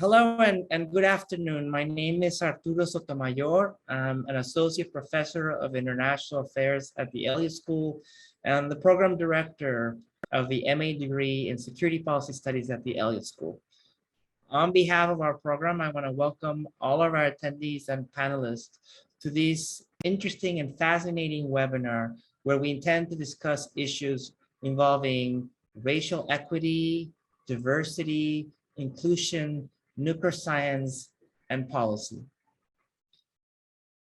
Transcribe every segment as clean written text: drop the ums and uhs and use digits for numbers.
Hello and good afternoon. My name is Arturo Sotomayor. I'm an associate professor of international affairs at the Elliott School and the program director of the MA degree in security policy studies at the Elliott School. On behalf of our program, I want to welcome all of our attendees and panelists to this interesting and fascinating webinar where we intend to discuss issues involving racial equity, diversity, inclusion, nuclear science, and policy.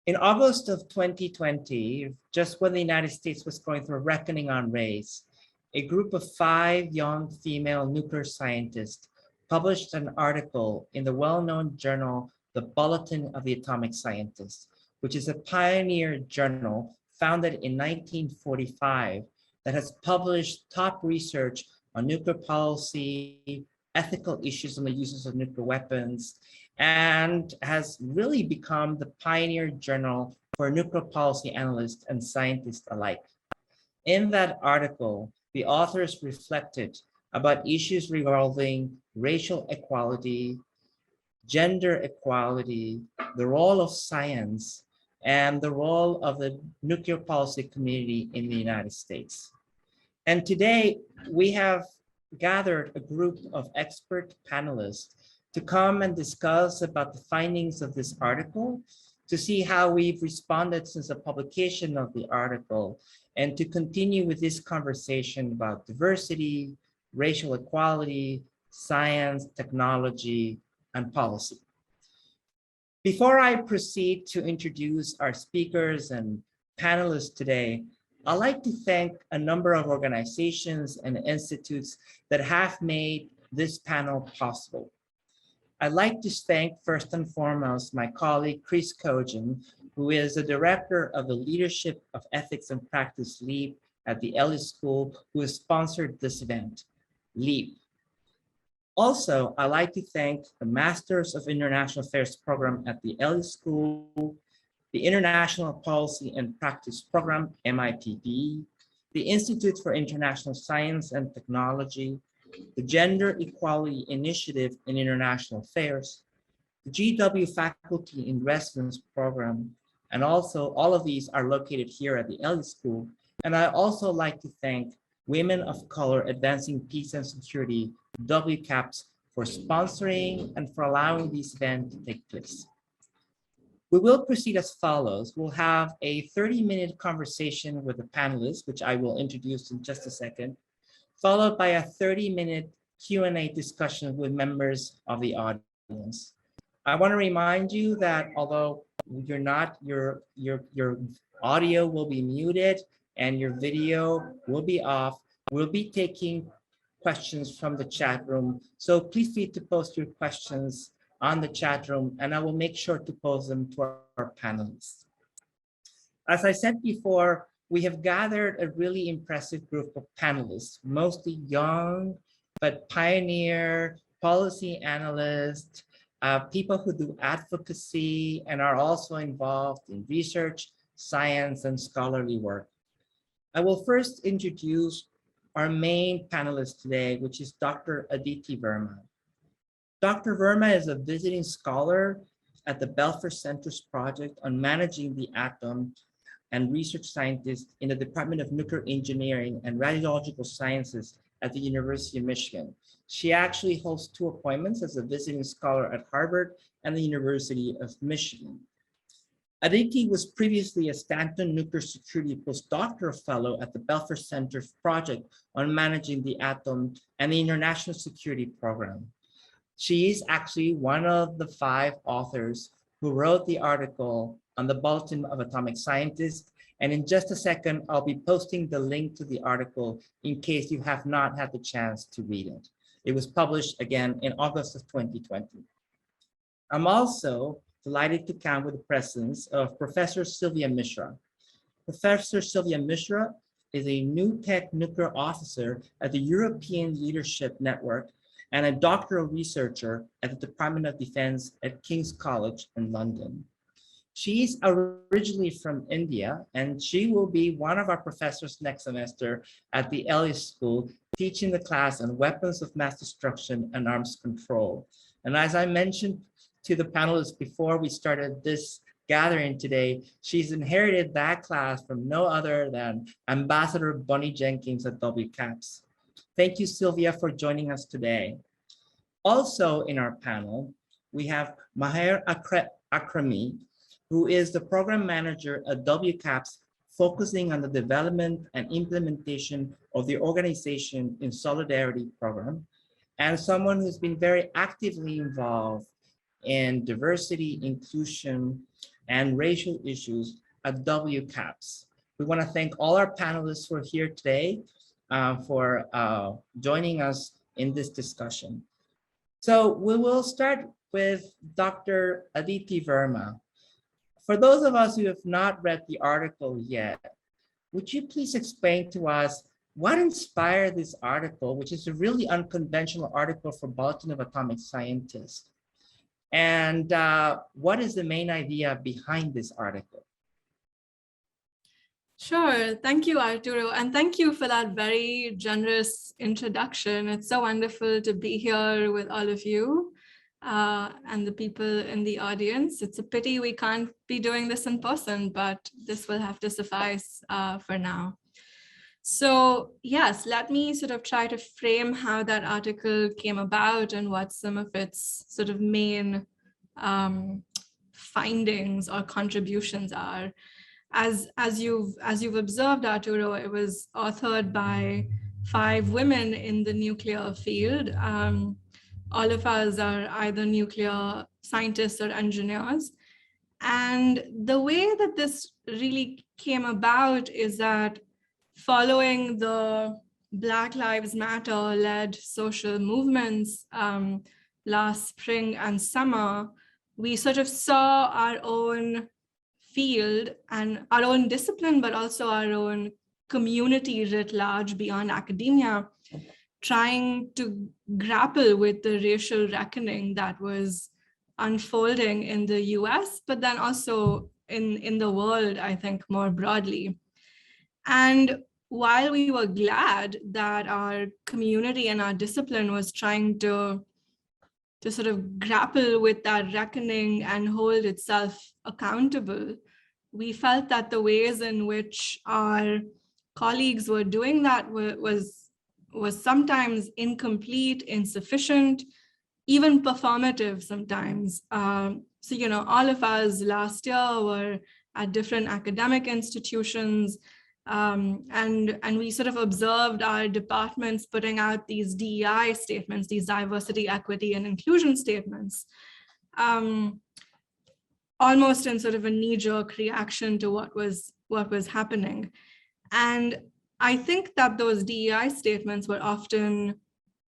In August of 2020, just when the United States was going through a reckoning on race, a group of 5 young female nuclear scientists published an article in the well-known journal, the Bulletin of the Atomic Scientists, which is a pioneer journal founded in 1945 that has published top research on nuclear policy, ethical issues on the uses of nuclear weapons, and has really become the pioneer journal for nuclear policy analysts and scientists alike. In that article, the authors reflected about issues revolving racial equality, gender equality, the role of science, and the role of the nuclear policy community in the United States. And today, we have gathered a group of expert panelists to come and discuss about the findings of this article, to see how we've responded since the publication of the article, and to continue with this conversation about diversity, racial equality, science, technology, and policy. Before I proceed to introduce our speakers and panelists today, I'd like to thank a number of organizations and institutes that have made this panel possible. I'd like to thank first and foremost my colleague Chris Kogan, who is the director of the Leadership of Ethics and Practice LEAP at the Elliott School, who has sponsored this event, LEAP. Also, I'd like to thank the Masters of International Affairs program at the Elliott School, the International Policy and Practice Program, MIPP, the Institute for International Science and Technology, the Gender Equality Initiative in International Affairs, the GW Faculty in Residence Program, and also all of these are located here at the Elliott School. And I also like to thank Women of Color Advancing Peace and Security, WCAPS, for sponsoring and for allowing this event to take place. We will proceed as follows. We'll have a 30-minute conversation with the panelists, which I will introduce in just a second, followed by a 30-minute Q&A discussion with members of the audience. I want to remind you that although you're not, your audio will be muted and your video will be off, we'll be taking questions from the chat room. So please feel free to post your questions on the chat room, and I will make sure to pose them to our panelists. As I said before, we have gathered a really impressive group of panelists, mostly young, but pioneer, policy analysts, people who do advocacy and are also involved in research, science, and scholarly work. I will first introduce our main panelist today, which is Dr. Aditi Verma. Dr. Verma is a visiting scholar at the Belfer Center's project on managing the atom and research scientist in the Department of Nuclear Engineering and Radiological Sciences at the University of Michigan. She actually holds 2 appointments as a visiting scholar at Harvard and the University of Michigan. Aditi was previously a Stanton Nuclear Security Postdoctoral Fellow at the Belfer Center's project on managing the atom and the International Security Program. She is actually one of the 5 authors who wrote the article on the Bulletin of Atomic Scientists. And in just a second, I'll be posting the link to the article in case you have not had the chance to read it. It was published again in August of 2020. I'm also delighted to count with the presence of Professor Sylvia Mishra. Professor Sylvia Mishra is a new tech nuclear officer at the European Leadership Network and a doctoral researcher at the Department of Defense at King's College in London. She's originally from India, and she will be one of our professors next semester at the Elliott School, teaching the class on weapons of mass destruction and arms control. And as I mentioned to the panelists before we started this gathering today, she's inherited that class from no other than Ambassador Bonnie Jenkins at WCAPS. Thank you, Sylvia, for joining us today. Also in our panel, we have Maher Akremi, who is the program manager at WCAPS, focusing on the development and implementation of the Organization in Solidarity program, and someone who's been very actively involved in diversity, inclusion, and racial issues at WCAPS. We want to thank all our panelists who are here today for joining us in this discussion. So we will start with Dr. Aditi Verma. For those of us who have not read the article yet, would you please explain to us what inspired this article, which is a really unconventional article for Bulletin of Atomic Scientists? And what is the main idea behind this article? Sure. Thank you, Arturo. And thank you for that very generous introduction. It's so wonderful to be here with all of you and the people in the audience. It's a pity we can't be doing this in person, but this will have to suffice for now. So yes, let me sort of try to frame how that article came about and what some of its sort of main findings or contributions are. As you've observed, Arturo, it was authored by 5 women in the nuclear field. All of us are either nuclear scientists or engineers. And the way that this really came about is that following the Black Lives Matter led social movements last spring and summer, we sort of saw our own field and our own discipline, but also our own community writ large beyond academia, trying to grapple with the racial reckoning that was unfolding in the US, but then also in the world, I think, more broadly. And while we were glad that our community and our discipline was trying to sort of grapple with that reckoning and hold itself accountable, we felt that the ways in which our colleagues were doing that was sometimes incomplete, insufficient, even performative sometimes. So, you know, all of us last year were at different academic institutions, and we sort of observed our departments putting out these DEI statements, these diversity, equity, and inclusion statements, almost in sort of a knee-jerk reaction to what was happening. And I think that those DEI statements were often,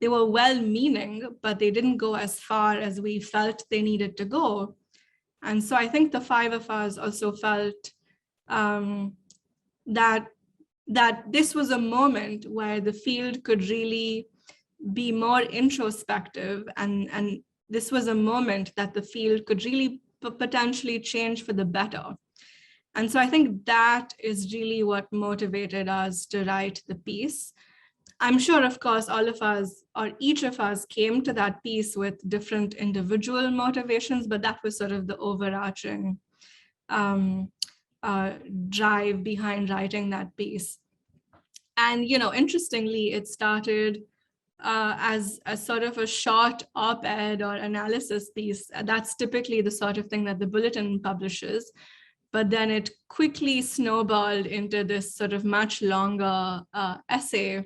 they were well-meaning, but they didn't go as far as we felt they needed to go. And so I think the 5 of us also felt that this was a moment where the field could really be more introspective, and this was a moment that the field could really potentially change for the better. And so I think that is really what motivated us to write the piece. I'm sure, of course, all of us, or each of us, came to that piece with different individual motivations, but that was sort of the overarching drive behind writing that piece. And, you know, interestingly, it started as a sort of a short op-ed or analysis piece. That's typically the sort of thing that the Bulletin publishes. But then it quickly snowballed into this sort of much longer essay.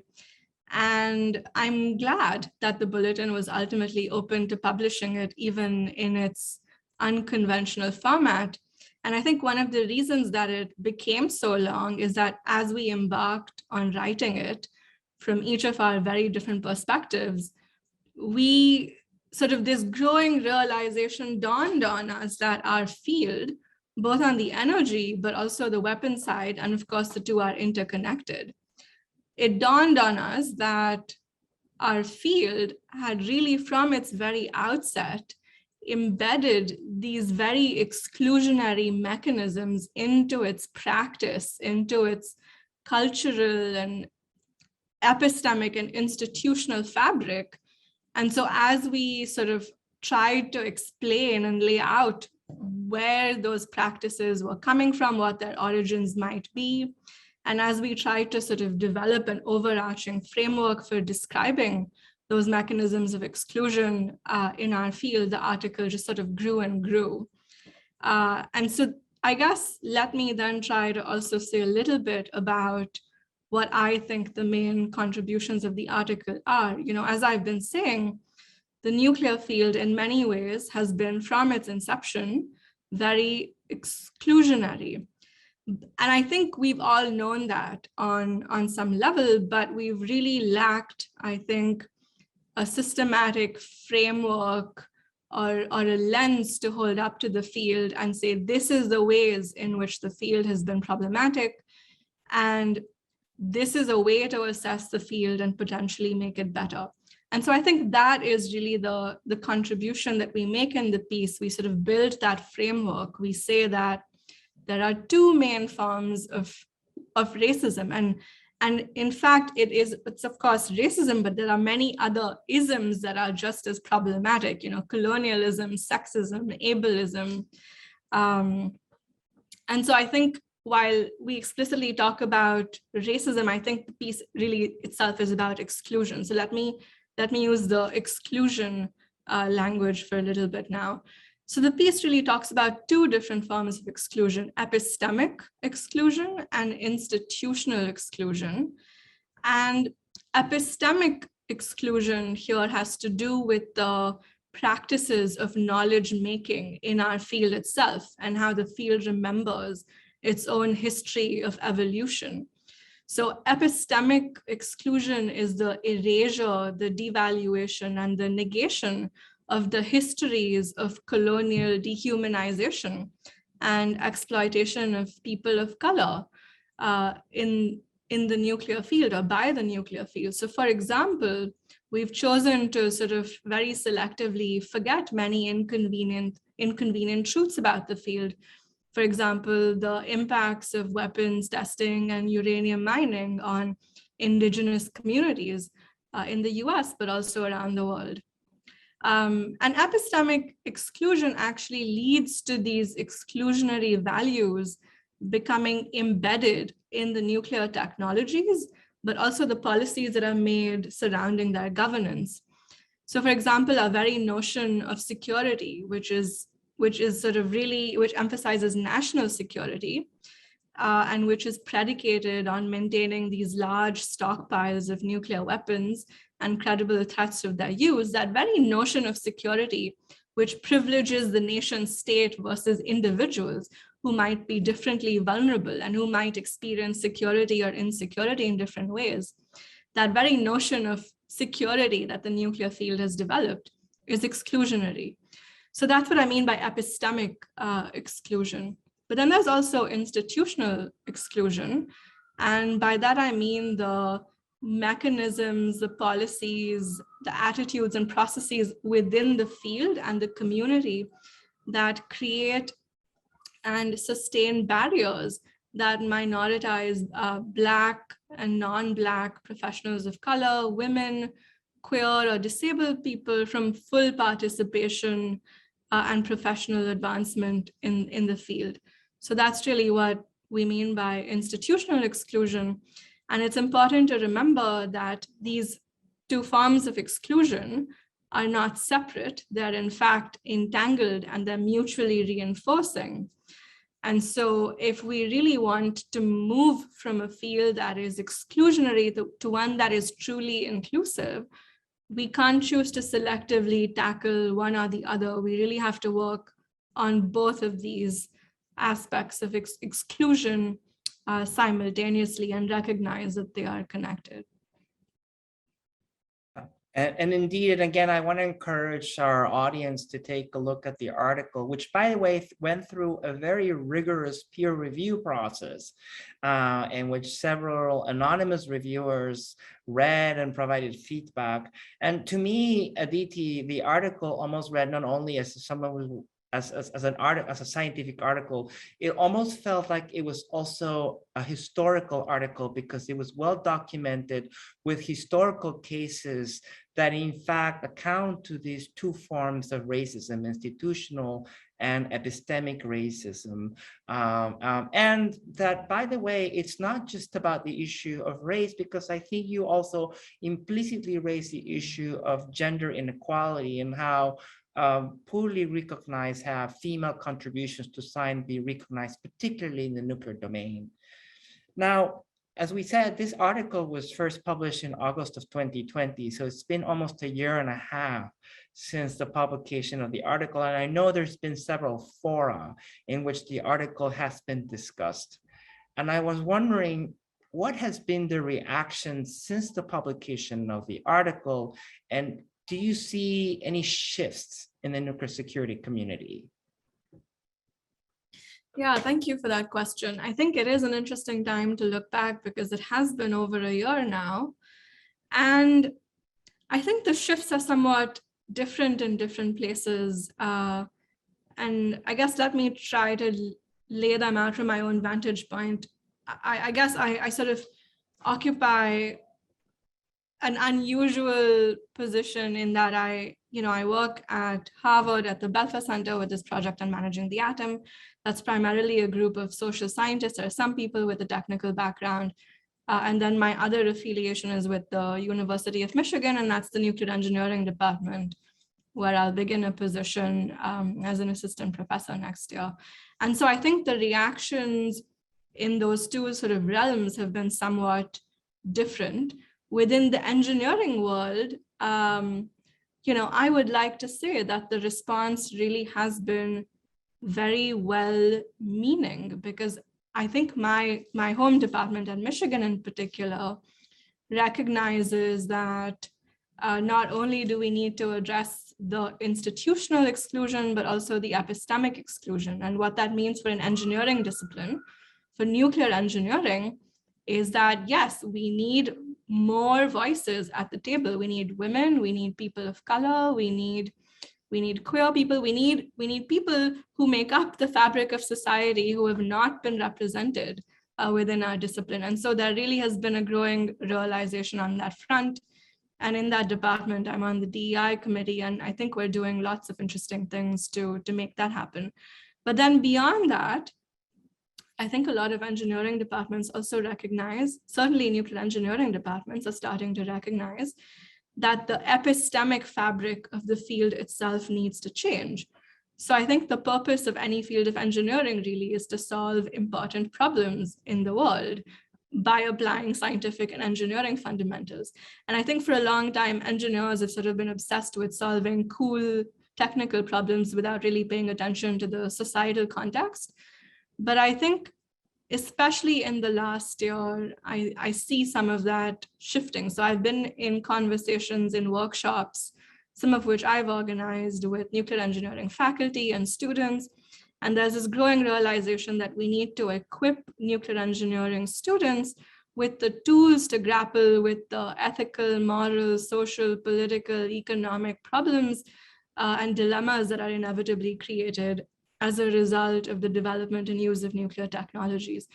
And I'm glad that the Bulletin was ultimately open to publishing it, even in its unconventional format. And I think one of the reasons that it became so long is that as we embarked on writing it from each of our very different perspectives, we sort of, this growing realization dawned on us that our field, both on the energy, but also the weapon side, and of course the two are interconnected. It dawned on us that our field had really, from its very outset, embedded these very exclusionary mechanisms into its practice, into its cultural and epistemic and institutional fabric. And so as we sort of tried to explain and lay out where those practices were coming from, what their origins might be. And as we tried to sort of develop an overarching framework for describing those mechanisms of exclusion in our field, the article just sort of grew and grew. And so I guess let me then try to also say a little bit about what I think the main contributions of the article are. You know, as I've been saying, the nuclear field in many ways has been from its inception very exclusionary. And I think we've all known that on some level, but we've really lacked, I think, a systematic framework or a lens to hold up to the field and say, this is the ways in which the field has been problematic, and this is a way to assess the field and potentially make it better. And so I think that is really the contribution that we make in the piece. We sort of build that framework. We say that there are two main forms of racism. And in fact, it's of course racism, but there are many other isms that are just as problematic, you know, colonialism, sexism, ableism. And so I think while we explicitly talk about racism, I think the piece really itself is about exclusion. So let me use the exclusion language for a little bit now. So the piece really talks about two different forms of exclusion: epistemic exclusion and institutional exclusion. And epistemic exclusion here has to do with the practices of knowledge making in our field itself and how the field remembers its own history of evolution. So epistemic exclusion is the erasure, the devaluation, and the negation of the histories of colonial dehumanization and exploitation of people of color in the nuclear field or by the nuclear field. So for example, we've chosen to sort of very selectively forget many inconvenient truths about the field. For example, the impacts of weapons testing and uranium mining on indigenous communities in the US, but also around the world. And epistemic exclusion actually leads to these exclusionary values becoming embedded in the nuclear technologies, but also the policies that are made surrounding their governance. So for example, our very notion of security, which emphasizes national security, and which is predicated on maintaining these large stockpiles of nuclear weapons and credible threats of their use, that very notion of security, which privileges the nation state versus individuals who might be differently vulnerable and who might experience security or insecurity in different ways, that very notion of security that the nuclear field has developed is exclusionary. So that's what I mean by epistemic exclusion. But then there's also institutional exclusion. And by that, I mean the mechanisms, the policies, the attitudes and processes within the field and the community that create and sustain barriers that minoritize Black and non-Black professionals of color, women, queer or disabled people from full participation and professional advancement in the field. So that's really what we mean by institutional exclusion. And it's important to remember that these two forms of exclusion are not separate. They're in fact entangled and they're mutually reinforcing. And so if we really want to move from a field that is exclusionary to one that is truly inclusive, we can't choose to selectively tackle one or the other. We really have to work on both of these aspects of exclusion simultaneously and recognize that they are connected. And indeed, and again, I want to encourage our audience to take a look at the article, which, by the way, went through a very rigorous peer review process in which several anonymous reviewers read and provided feedback. And to me, Aditi, the article almost read not only as someone who as a scientific article, it almost felt like it was also a historical article because it was well documented with historical cases that in fact account to these two forms of racism, institutional and epistemic racism. And that, by the way, it's not just about the issue of race, because I think you also implicitly raise the issue of gender inequality and how poorly recognized have female contributions to science be recognized, particularly in the nuclear domain. Now, as we said, this article was first published in August of 2020, so it's been almost a year and a half since the publication of the article, and I know there's been several fora in which the article has been discussed. And I was wondering, what has been the reaction since the publication of the article, and do you see any shifts in the nuclear security community? Yeah, thank you for that question. I think it is an interesting time to look back because it has been over a year now. And I think the shifts are somewhat different in different places. And I guess let me try to lay them out from my own vantage point. I guess I sort of occupy an unusual position in that I work at Harvard at the Belfer Center with this project on managing the atom. That's primarily a group of social scientists. There are some people with a technical background. And then my other affiliation is with the University of Michigan, and that's the nuclear engineering department, where I'll begin a position as an assistant professor next year. And so I think the reactions in those two sort of realms have been somewhat different. Within the engineering world, I would like to say that the response really has been very well-meaning, because I think my home department at Michigan in particular recognizes that not only do we need to address the institutional exclusion, but also the epistemic exclusion. And what that means for an engineering discipline, for nuclear engineering, is that yes, we need more voices at the table. We need women, we need people of color, we need queer people, we need people who make up the fabric of society who have not been represented within our discipline. And so there really has been a growing realization on that front. And in that department, I'm on the DEI committee, and I think we're doing lots of interesting things to make that happen. But then beyond that, I think a lot of engineering departments also recognize, certainly nuclear engineering departments are starting to recognize, that the epistemic fabric of the field itself needs to change. So I think the purpose of any field of engineering really is to solve important problems in the world by applying scientific and engineering fundamentals. And I think for a long time, engineers have sort of been obsessed with solving cool technical problems without really paying attention to the societal context. But I think, especially in the last year, I see some of that shifting. So I've been in conversations in workshops, some of which I've organized with nuclear engineering faculty and students. And there's this growing realization that we need to equip nuclear engineering students with the tools to grapple with the ethical, moral, social, political, economic problems and dilemmas that are inevitably created as a result of the development and use of nuclear technologies.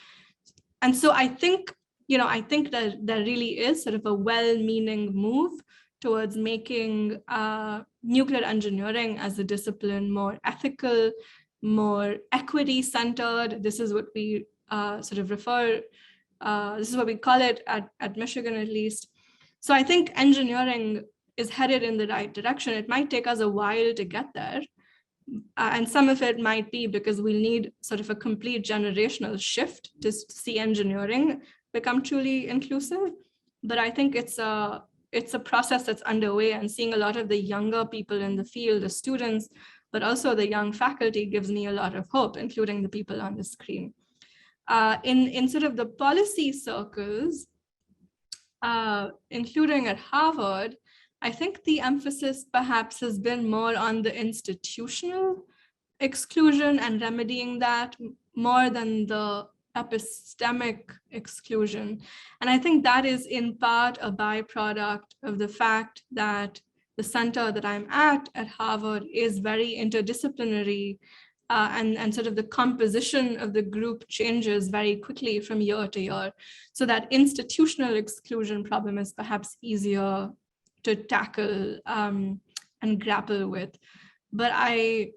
And so I think that there really is sort of a well-meaning move towards making nuclear engineering as a discipline more ethical, more equity-centered. This is what we this is what we call it at Michigan, at least. So I think engineering is headed in the right direction. It might take us a while to get there. And some of it might be because we need sort of a complete generational shift to see engineering become truly inclusive. But I think it's a process that's underway, and seeing a lot of the younger people in the field, the students, but also the young faculty, gives me a lot of hope, including the people on the screen. In sort of the policy circles, including at Harvard, I think the emphasis perhaps has been more on the institutional exclusion and remedying that more than the epistemic exclusion. And I think that is in part a byproduct of the fact that the center that I'm at Harvard is very interdisciplinary, and sort of the composition of the group changes very quickly from year to year. So that institutional exclusion problem is perhaps easier to tackle and grapple with. But I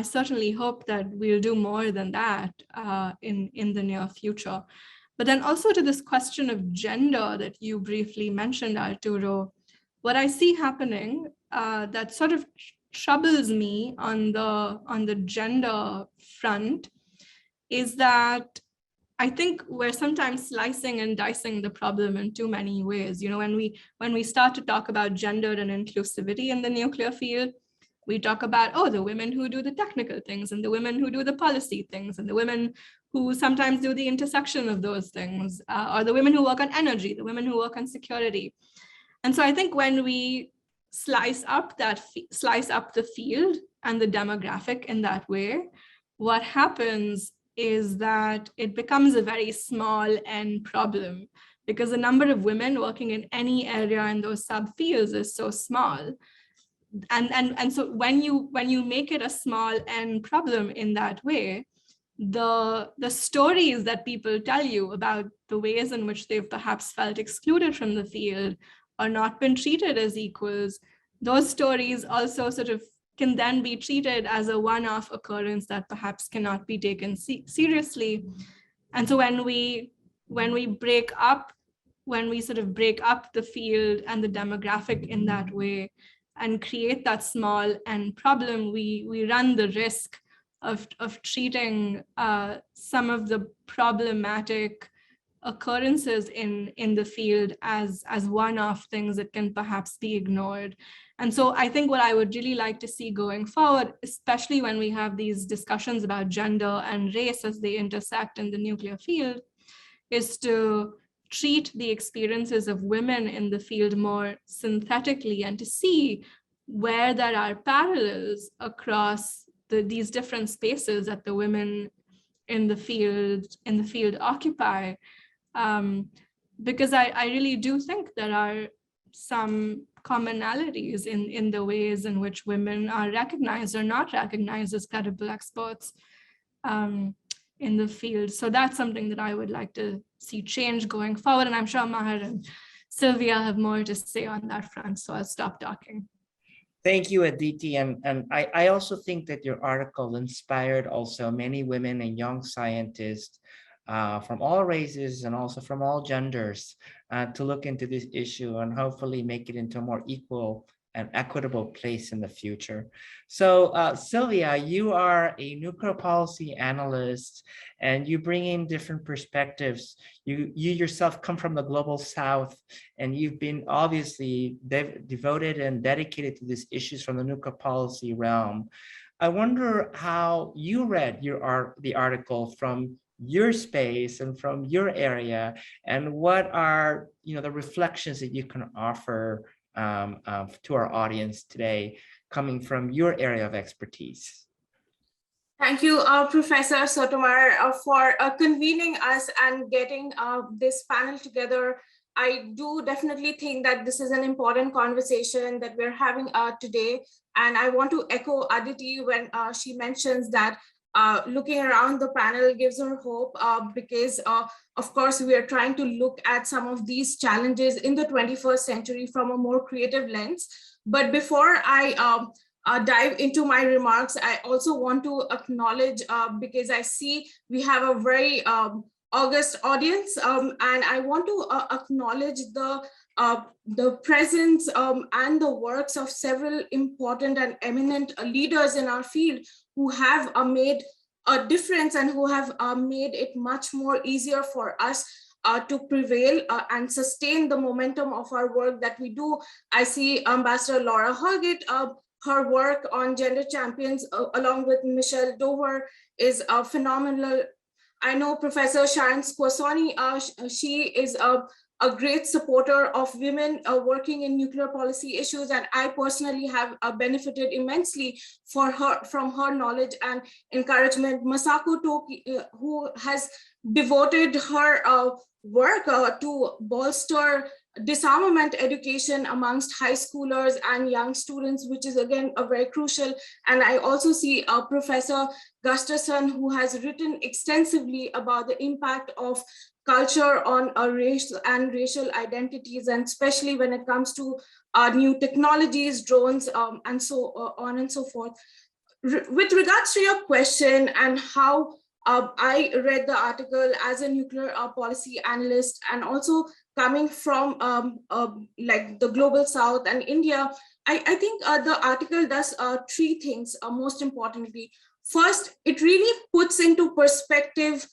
certainly hope that we'll do more than that in the near future. But then also to this question of gender that you briefly mentioned, Arturo, what I see happening that sort of troubles me on the gender front is that I think we're sometimes slicing and dicing the problem in too many ways. When we start to talk about gender and inclusivity in the nuclear field, we talk about, the women who do the technical things and the women who do the policy things and the women who sometimes do the intersection of those things, or the women who work on energy, the women who work on security. And so I think when we slice up the field and the demographic in that way, what happens is that it becomes a very small n problem, because the number of women working in any area in those subfields is so small. And so when you make it a small n problem in that way, the stories that people tell you about the ways in which they've perhaps felt excluded from the field or not been treated as equals, those stories also sort of can then be treated as a one-off occurrence that perhaps cannot be taken seriously. And so when we break up the field and the demographic in that way and create that small n problem, we run the risk of treating some of the problematic occurrences in the field as one-off things that can perhaps be ignored. And so I think what I would really like to see going forward, especially when we have these discussions about gender and race as they intersect in the nuclear field, is to treat the experiences of women in the field more synthetically and to see where there are parallels across these different spaces that the women in the field occupy. Because I really do think there are some commonalities in the ways in which women are recognized or not recognized as credible experts in the field. So that's something that I would like to see change going forward. And I'm sure Maher and Sylvia have more to say on that front, so I'll stop talking. Thank you, Aditi. And I also think that your article inspired also many women and young scientists from all races and also from all genders to look into this issue and hopefully make it into a more equal and equitable place in the future. So Sylvia, you are a nuclear policy analyst and you bring in different perspectives. You yourself come from the global South and you've been obviously devoted and dedicated to these issues from the nuclear policy realm. I wonder how you read the article from your space and from your area, and what are the reflections that you can offer to our audience today coming from your area of expertise. Thank you, Professor Sotomayor, for convening us and getting this panel together. I do definitely think that this is an important conversation that we're having today. And I want to echo Aditi when she mentions that looking around the panel gives her hope because of course, we are trying to look at some of these challenges in the 21st century from a more creative lens. But before I dive into my remarks, I also want to acknowledge, because I see we have a very august audience, and I want to acknowledge the presence and the works of several important and eminent leaders in our field who have made a difference and who have made it much more easier for us to prevail and sustain the momentum of our work that we do. I see Ambassador Laura Holgate, her work on gender champions along with Michelle Dover is phenomenal. I know Professor Sharon Squasoni, she is a great supporter of women working in nuclear policy issues, and I personally have benefited immensely from her knowledge and encouragement. Masako Toki, who has devoted her work to bolster disarmament education amongst high schoolers and young students, which is again a very crucial. And I also see Professor Gustafson, who has written extensively about the impact of culture on race and racial identities, and especially when it comes to new technologies, drones, and so on and so forth. With regards to your question and how I read the article as a nuclear policy analyst, and also coming from like the global South and India, I think the article does three things most importantly. First, it really puts into perspective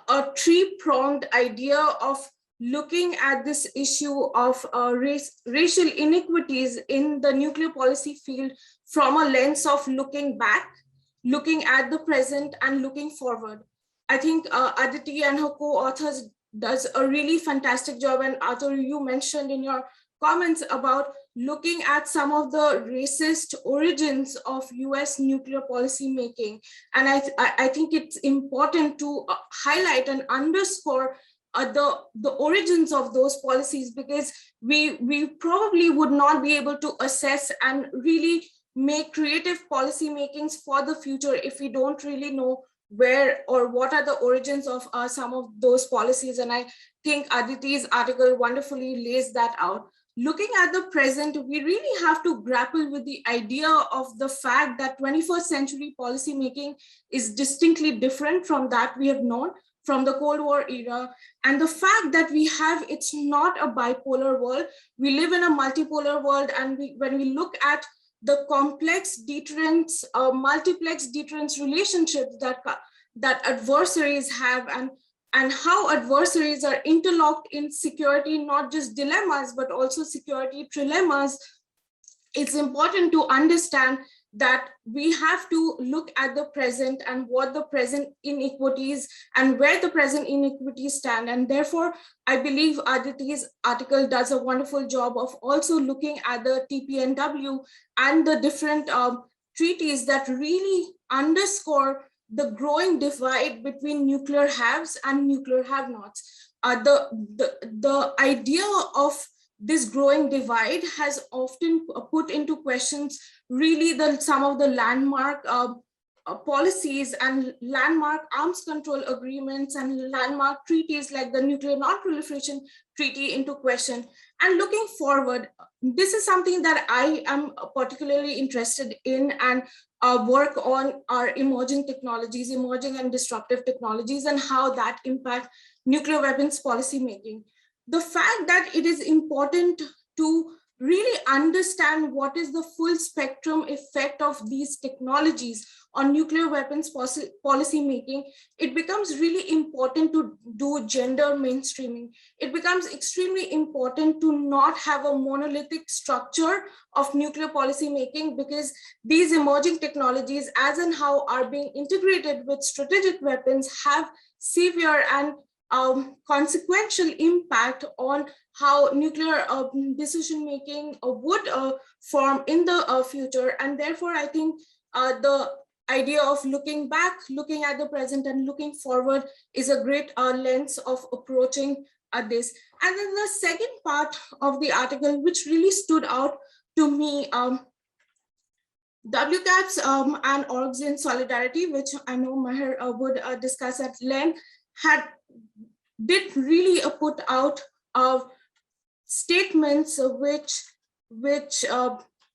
a three-pronged idea of looking at this issue of racial inequities in the nuclear policy field from a lens of looking back, looking at the present, and looking forward. I think Aditi and her co-authors does a really fantastic job. And Arthur, you mentioned in your comments about looking at some of the racist origins of US nuclear policy making. And I think it's important to highlight and underscore the origins of those policies, because we probably would not be able to assess and really make creative policy makings for the future if we don't really know where or what are the origins of some of those policies. And I think Aditi's article wonderfully lays that out. Looking at the present, we really have to grapple with the idea of the fact that 21st century policymaking is distinctly different from that we have known from the Cold War era. And the fact that it's not a bipolar world, we live in a multipolar world. And when we look at the complex deterrence, multiplex deterrence relationships that adversaries have, and how adversaries are interlocked in security, not just dilemmas, but also security trilemmas, it's important to understand that we have to look at the present and what the present inequities and where the present inequities stand. And therefore, I believe Aditi's article does a wonderful job of also looking at the TPNW and the different treaties that really underscore the growing divide between nuclear haves and nuclear have-nots. The idea of this growing divide has often put into questions really some of the landmark policies and landmark arms control agreements and landmark treaties like the Nuclear Non-Proliferation Treaty into question. And looking forward, this is something that I am particularly interested in, and work on our emerging technologies, emerging and disruptive technologies, and how that impact nuclear weapons policy making. The fact that it is important to really understand what is the full spectrum effect of these technologies on nuclear weapons policy making, it becomes really important to do gender mainstreaming. It becomes extremely important to not have a monolithic structure of nuclear policy making, because these emerging technologies, as and how are being integrated with strategic weapons, have severe and consequential impact on how nuclear decision-making would form in the future. And therefore, I think the idea of looking back, looking at the present, and looking forward is a great lens of approaching this. And then the second part of the article, which really stood out to me, WCAPs and Orgs in Solidarity, which I know Maher would discuss at length, did really put out statements which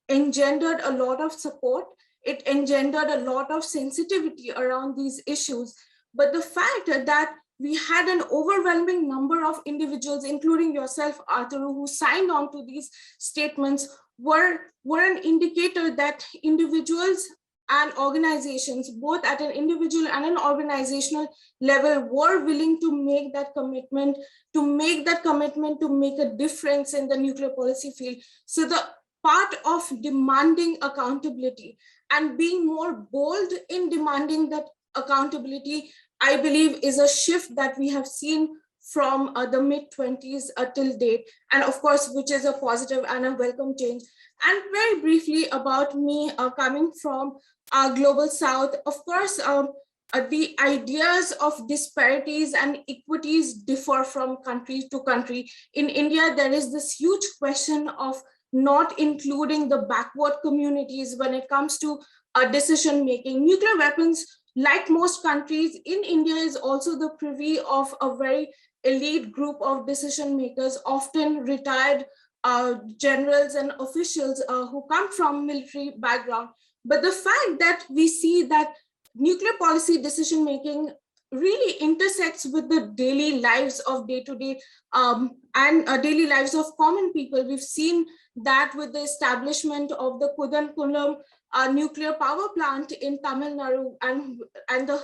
engendered a lot of support. It engendered a lot of sensitivity around these issues. But the fact that we had an overwhelming number of individuals, including yourself, Arturo, who signed on to these statements, were an indicator that individuals and organizations, both at an individual and an organizational level, were willing to make that commitment, to make a difference in the nuclear policy field. So the part of demanding accountability and being more bold in demanding that accountability, I believe, is a shift that we have seen from the mid-20s till date, and of course, which is a positive and a welcome change. And very briefly about me coming from Global South, of course, the ideas of disparities and equities differ from country to country. In India, there is this huge question of not including the backward communities when it comes to decision making. Nuclear weapons, like most countries in India, is also the privy of a very elite group of decision makers, often retired generals and officials who come from military background. But the fact that we see that nuclear policy decision making really intersects with the daily lives of day-to-day and daily lives of common people. We've seen that with the establishment of the Kudankulam nuclear power plant in Tamil Nadu, and the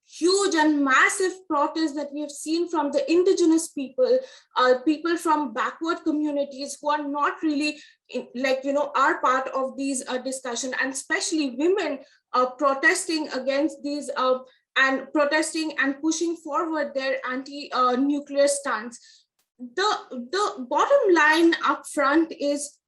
huge and massive protests that we have seen from the indigenous people, people from backward communities who are not really are part of these discussion, and especially women protesting against these and protesting and pushing forward their anti-nuclear stance. The bottom line up front is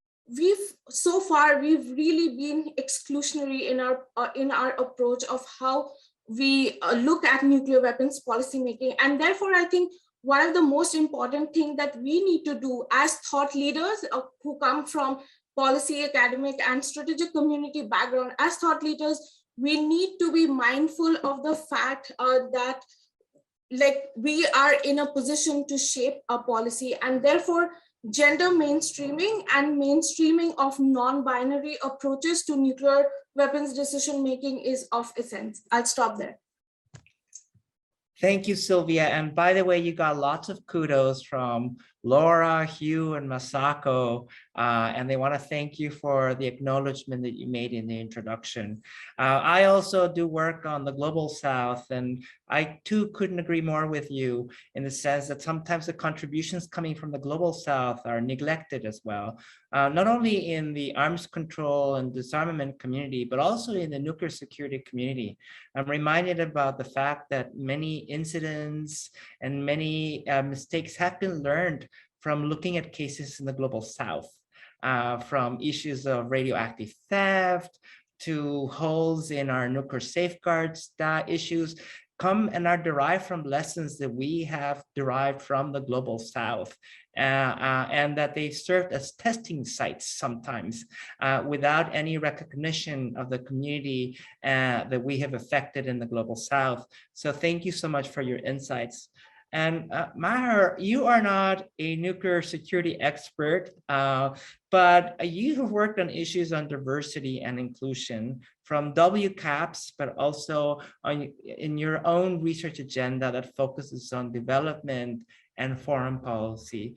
so far we've really been exclusionary in our approach of how we look at nuclear weapons policymaking. And therefore, I think one of the most important things that we need to do as thought leaders who come from policy, academic, and strategic community background, as thought leaders, we need to be mindful of the fact that we are in a position to shape a policy, and therefore gender mainstreaming and mainstreaming of non-binary approaches to nuclear weapons decision-making is of essence. I'll stop there. Thank you, Sylvia. And by the way, you got lots of kudos from Laura, Hugh, and Masako, and they want to thank you for the acknowledgement that you made in the introduction. I also do work on the Global South, and I too couldn't agree more with you in the sense that sometimes the contributions coming from the Global South are neglected as well, not only in the arms control and disarmament community, but also in the nuclear security community. I'm reminded about the fact that many incidents and many mistakes have been learned from looking at cases in the Global South, from issues of radioactive theft to holes in our nuclear safeguards issues, come and are derived from lessons that we have derived from the Global South, and that they served as testing sites sometimes without any recognition of the community that we have affected in the Global South. So thank you so much for your insights. And Maher, you are not a nuclear security expert, but you have worked on issues on diversity and inclusion from WCAPS, but also in your own research agenda that focuses on development and foreign policy.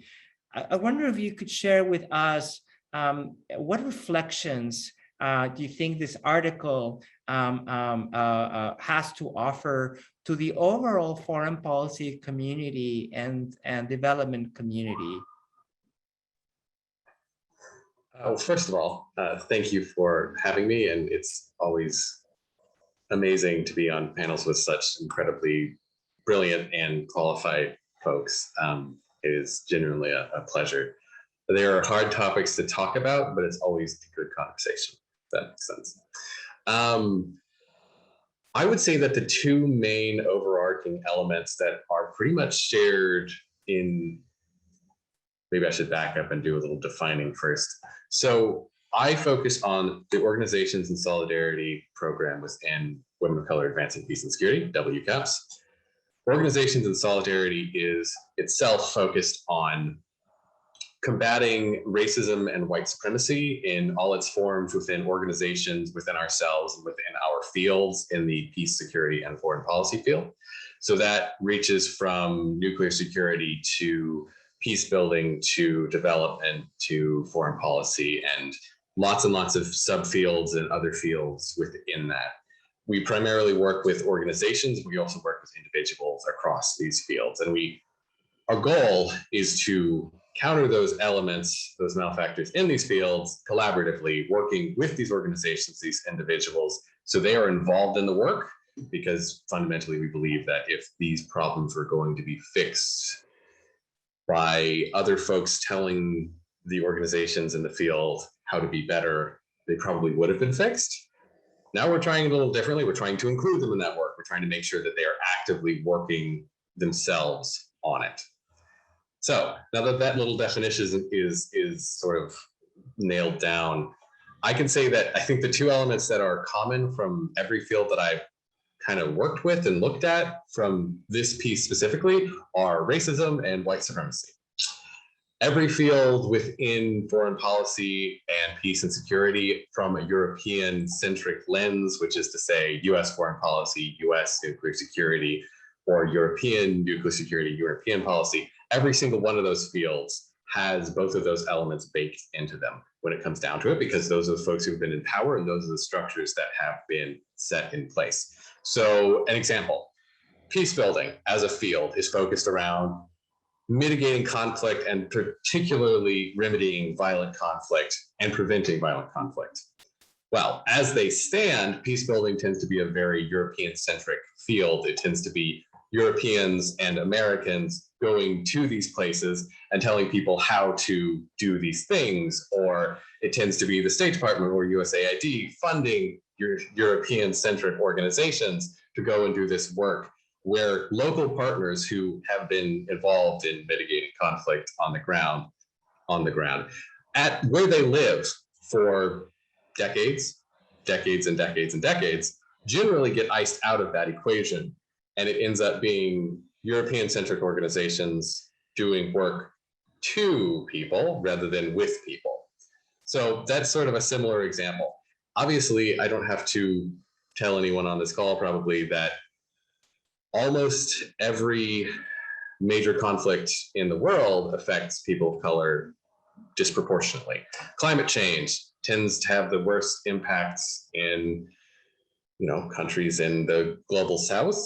I wonder if you could share with us what reflections do you think this article has to offer to the overall foreign policy community and development community? Well, first of all, thank you for having me, and it's always amazing to be on panels with such incredibly brilliant and qualified folks. It is genuinely a pleasure. There are hard topics to talk about, but it's always a good conversation, if that makes sense. I would say that the two main overarching elements that are pretty much shared in, maybe I should back up and do a little defining first. So I focus on the Organizations in Solidarity program within Women of Color Advancing Peace and Security, WCAPS. Organizations in Solidarity is itself focused on combating racism and white supremacy in all its forms within organizations, within ourselves, and within our fields in the peace, security, and foreign policy field. So that reaches from nuclear security to peace building, to development, to foreign policy, and lots of subfields and other fields within that. We primarily work with organizations. We also work with individuals across these fields. And our goal is to counter those elements, those malfactors in these fields collaboratively, working with these organizations, these individuals, so they are involved in the work, because fundamentally we believe that if these problems were going to be fixed by other folks telling the organizations in the field how to be better, they probably would have been fixed. Now we're trying a little differently. We're trying to include them in that work. We're trying to make sure that they are actively working themselves on it. So now that that little definition is sort of nailed down, I can say that I think the two elements that are common from every field that I've kind of worked with and looked at from this piece specifically are racism and white supremacy. Every field within foreign policy and peace and security from a European-centric lens, which is to say US foreign policy, US nuclear security, or European nuclear security, European policy, every single one of those fields has both of those elements baked into them when it comes down to it, because those are the folks who've been in power and those are the structures that have been set in place. So an example, peace building as a field is focused around mitigating conflict and particularly remedying violent conflict and preventing violent conflict. Well, as they stand, peace building tends to be a very European-centric field. It tends to be Europeans and Americans going to these places and telling people how to do these things, or it tends to be the State Department or USAID funding European-centric organizations to go and do this work, where local partners who have been involved in mitigating conflict on the ground, at where they live for decades and decades, generally get iced out of that equation. And it ends up being European-centric organizations doing work to people rather than with people. So that's sort of a similar example. Obviously, I don't have to tell anyone on this call probably that almost every major conflict in the world affects people of color disproportionately. Climate change tends to have the worst impacts in countries in the global south.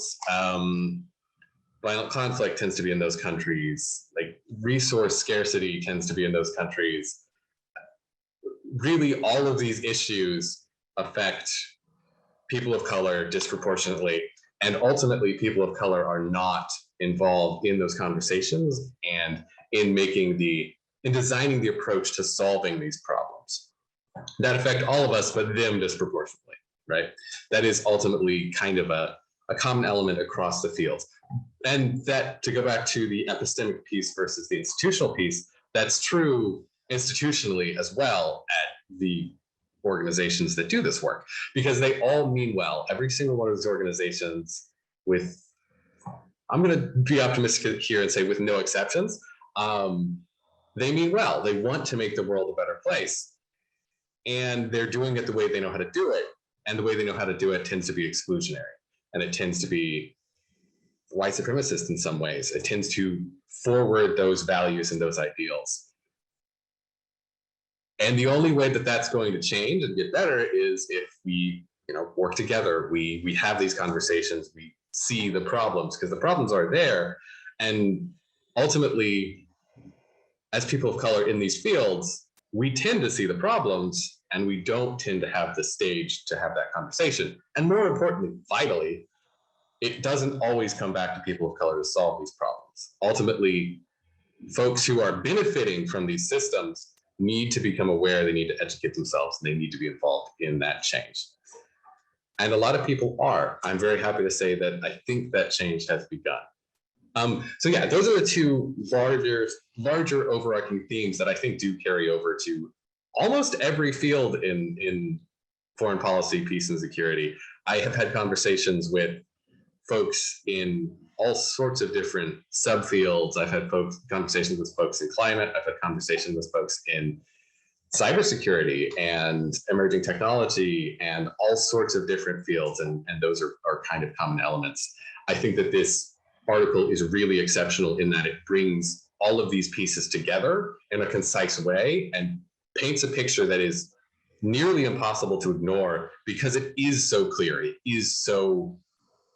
Violent conflict tends to be in those countries. Like resource scarcity tends to be in those countries. Really, all of these issues affect people of color disproportionately, and ultimately people of color are not involved in those conversations and in designing the approach to solving these problems that affect all of us, but them disproportionately, right? That is ultimately kind of a common element across the fields. And that, to go back to the epistemic piece versus the institutional piece, that's true institutionally as well at the organizations that do this work, because they all mean well. Every single one of those organizations, with, I'm going to be optimistic here and say with no exceptions, they mean well. They want to make the world a better place. And they're doing it the way they know how to do it. And the way they know how to do it tends to be exclusionary. And it tends to be white supremacist in some ways. It tends to forward those values and those ideals. And the only way that that's going to change and get better is if we, work together. We have these conversations. We see the problems, because the problems are there. And ultimately, as people of color in these fields, we tend to see the problems, and we don't tend to have the stage to have that conversation. And more importantly, vitally, it doesn't always come back to people of color to solve these problems. Ultimately, folks who are benefiting from these systems need to become aware, they need to educate themselves, and they need to be involved in that change. And a lot of people are. I'm very happy to say that I think that change has begun. So yeah, those are the two larger overarching themes that I think do carry over to almost every field in foreign policy, peace, and security. I have had conversations with folks in all sorts of different subfields. I've had conversations with folks in climate. I've had conversations with folks in cybersecurity and emerging technology and all sorts of different fields. And those are kind of common elements. I think that this article is really exceptional in that it brings all of these pieces together in a concise way and paints a picture that is nearly impossible to ignore, because it is so clear. It is so,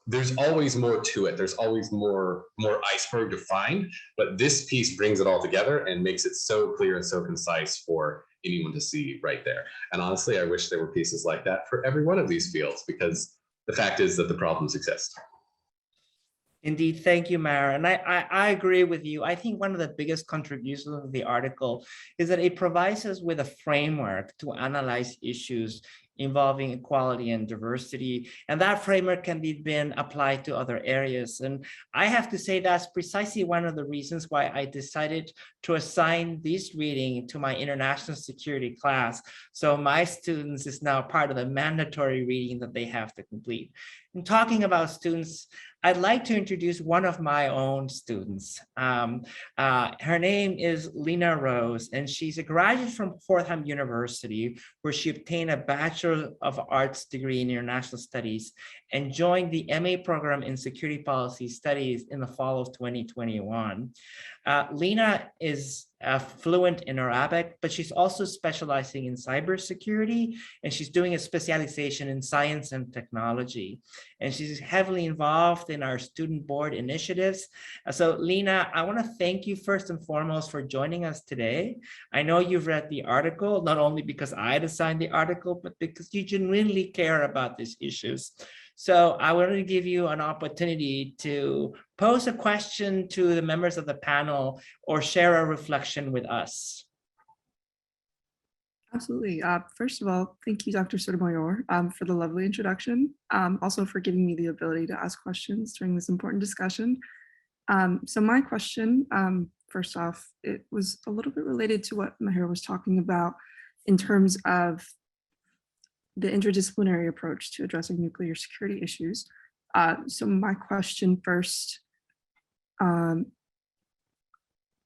there's always more to it. There's always more iceberg to find, but this piece brings it all together and makes it so clear and so concise for anyone to see right there. And honestly, I wish there were pieces like that for every one of these fields, because the fact is that the problems exist. Indeed, thank you, Maher. And I agree with you. I think one of the biggest contributions of the article is that it provides us with a framework to analyze issues involving equality and diversity. And that framework can be then applied to other areas. And I have to say that's precisely one of the reasons why I decided to assign this reading to my international security class. So my students is now part of the mandatory reading that they have to complete. And talking about students, I'd like to introduce one of my own students. Her name is Lena Rose, and she's a graduate from Fordham University, where she obtained a Bachelor of Arts degree in International Studies and joined the MA program in Security Policy Studies in the fall of 2021. Lena is fluent in Arabic, but she's also specializing in cybersecurity, and she's doing a specialization in science and technology. And she's heavily involved in our student board initiatives. So Lena, I want to thank you first and foremost for joining us today. I know you've read the article, not only because I designed the article, but because you genuinely care about these issues. So I wanted to give you an opportunity to pose a question to the members of the panel or share a reflection with us. Absolutely. First of all, thank you, Dr. Sotomayor, for the lovely introduction. Also for giving me the ability to ask questions during this important discussion. So my question, first off, it was a little bit related to what Maher was talking about in terms of the interdisciplinary approach to addressing nuclear security issues. So my question first,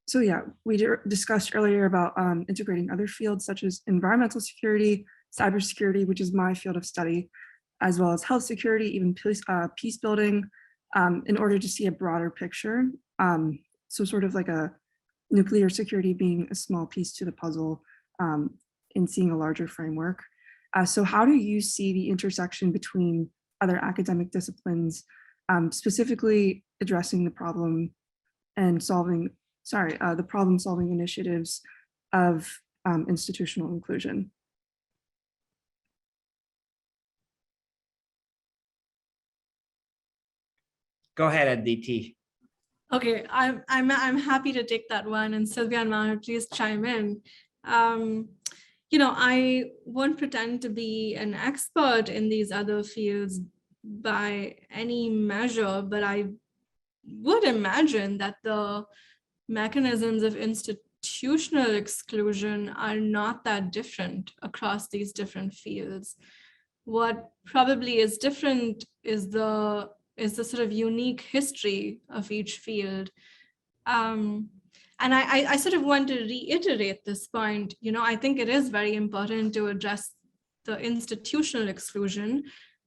so yeah, we discussed earlier about integrating other fields such as environmental security, cybersecurity, which is my field of study, as well as health security, even peace building, in order to see a broader picture. So sort of like a nuclear security being a small piece to the puzzle in seeing a larger framework. So how do you see the intersection between other academic disciplines, specifically addressing the problem and solving, the problem-solving initiatives of institutional inclusion? Go ahead, Aditi. Okay, I'm happy to take that one, and Sylvia and Maher, please chime in. You know, I won't pretend to be an expert in these other fields by any measure, but I would imagine that the mechanisms of institutional exclusion are not that different across these different fields. What probably is different is the sort of unique history of each field. And I sort of want to reiterate this point. You know, I think it is very important to address the institutional exclusion.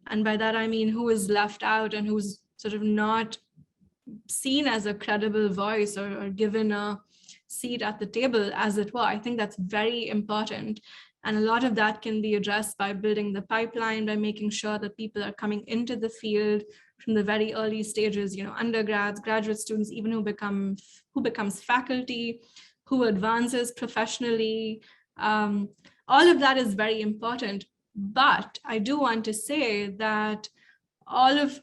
And by that, I mean who is left out and who's sort of not seen as a credible voice or given a seat at the table, as it were. I think that's very important. And a lot of that can be addressed by building the pipeline, by making sure that people are coming into the field from the very early stages, you know, undergrads, graduate students, even who becomes faculty, who advances professionally. All of that is very important. But I do want to say that all of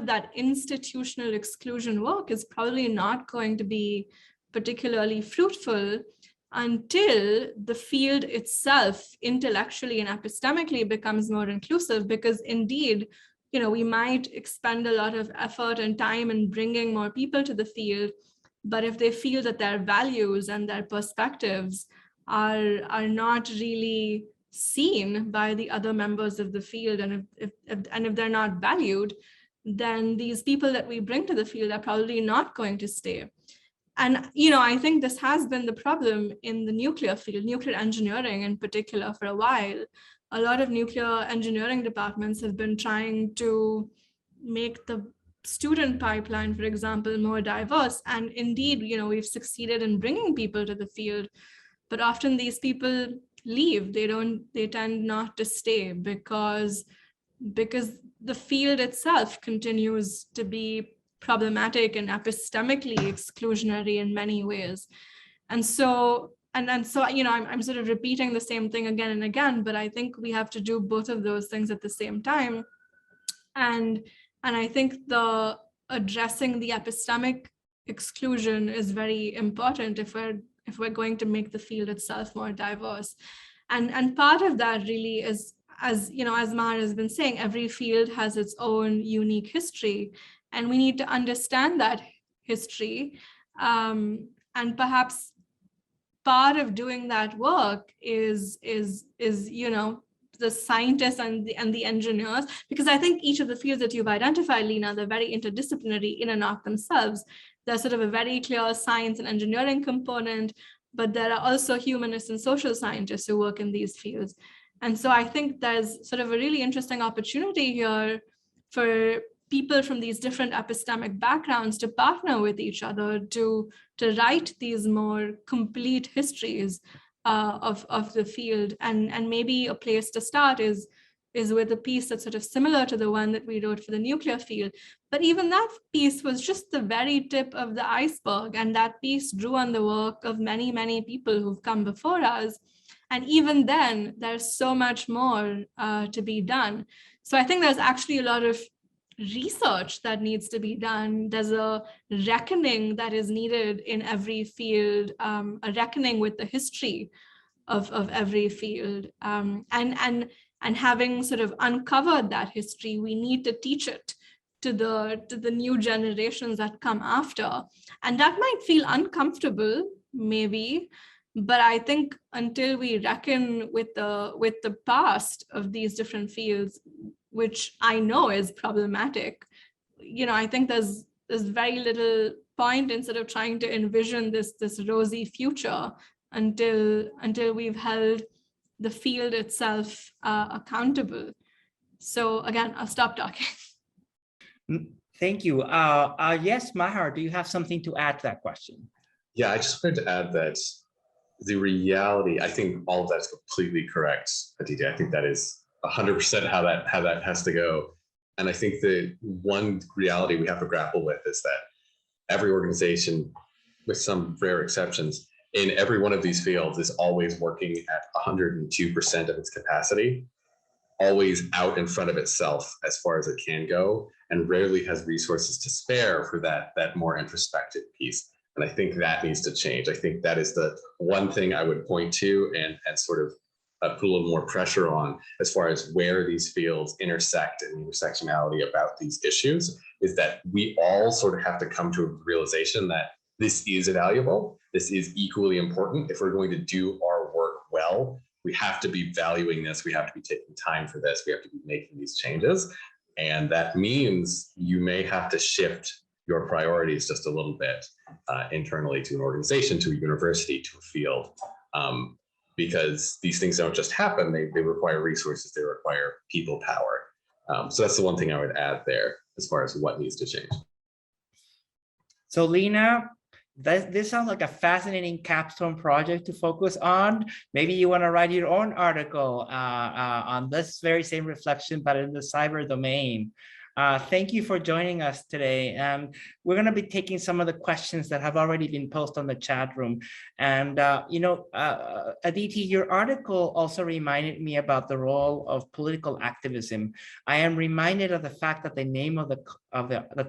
that institutional exclusion work is probably not going to be particularly fruitful until the field itself intellectually and epistemically becomes more inclusive, because indeed, you know, we might expend a lot of effort and time in bringing more people to the field, but if they feel that their values and their perspectives are not really seen by the other members of the field, and if they're not valued, then these people that we bring to the field are probably not going to stay. And, you know, I think this has been the problem in the nuclear field, nuclear engineering in particular, for a while. A lot of nuclear engineering departments have been trying to make the student pipeline, for example, more diverse. And indeed, you know, we've succeeded in bringing people to the field, but often these people leave. They tend not to stay because the field itself continues to be problematic and epistemically exclusionary in many ways. And so, you know, I'm sort of repeating the same thing again and again, but I think we have to do both of those things at the same time. And I think addressing the epistemic exclusion is very important if we're going to make the field itself more diverse. And part of that really is, as Maher has been saying, every field has its own unique history, and we need to understand that history. And perhaps part of doing that work is the scientists and the engineers, because I think each of the fields that you've identified, Lena, they're very interdisciplinary in and of themselves. There's sort of a very clear science and engineering component, but there are also humanists and social scientists who work in these fields. And so I think there's sort of a really interesting opportunity here for people from these different epistemic backgrounds to partner with each other to write these more complete histories of the field. And maybe a place to start is with a piece that's sort of similar to the one that we wrote for the nuclear field. But even that piece was just the very tip of the iceberg. And that piece drew on the work of many, many people who've come before us. And even then, there's so much more to be done. So I think there's actually a lot of research that needs to be done. There's a reckoning that is needed in every field, a reckoning with the history of every field. And having sort of uncovered that history, we need to teach it to the new generations that come after. And that might feel uncomfortable, maybe, but I think until we reckon with the past of these different fields, which I know is problematic, I think there's very little point in sort of trying to envision this rosy future until we've held the field itself accountable. So again, I'll stop talking. Thank you. Yes, Maher, do you have something to add to that question? Yeah, I just wanted to add that the reality, I think all of that's completely correct, Aditi. I think that is 100% how that has to go. And I think the one reality we have to grapple with is that every organization, with some rare exceptions, in every one of these fields is always working at 102% of its capacity, always out in front of itself as far as it can go, and rarely has resources to spare for that more introspective piece. And I think that needs to change. I think that is the one thing I would point to and sort of put a little more pressure on as far as where these fields intersect and intersectionality about these issues, is that we all sort of have to come to a realization that this is valuable, this is equally important. If we're going to do our work well, we have to be valuing this, we have to be taking time for this, we have to be making these changes. And that means you may have to shift your priorities just a little bit internally to an organization, to a university, to a field, because these things don't just happen, they require resources, they require people power. So that's the one thing I would add there as far as what needs to change. So Lena, this sounds like a fascinating capstone project to focus on. Maybe you want to write your own article on this very same reflection, but in the cyber domain. Thank you for joining us today. We're going to be taking some of the questions that have already been posted on the chat room. And, Aditi, your article also reminded me about the role of political activism. I am reminded of the fact that the name of the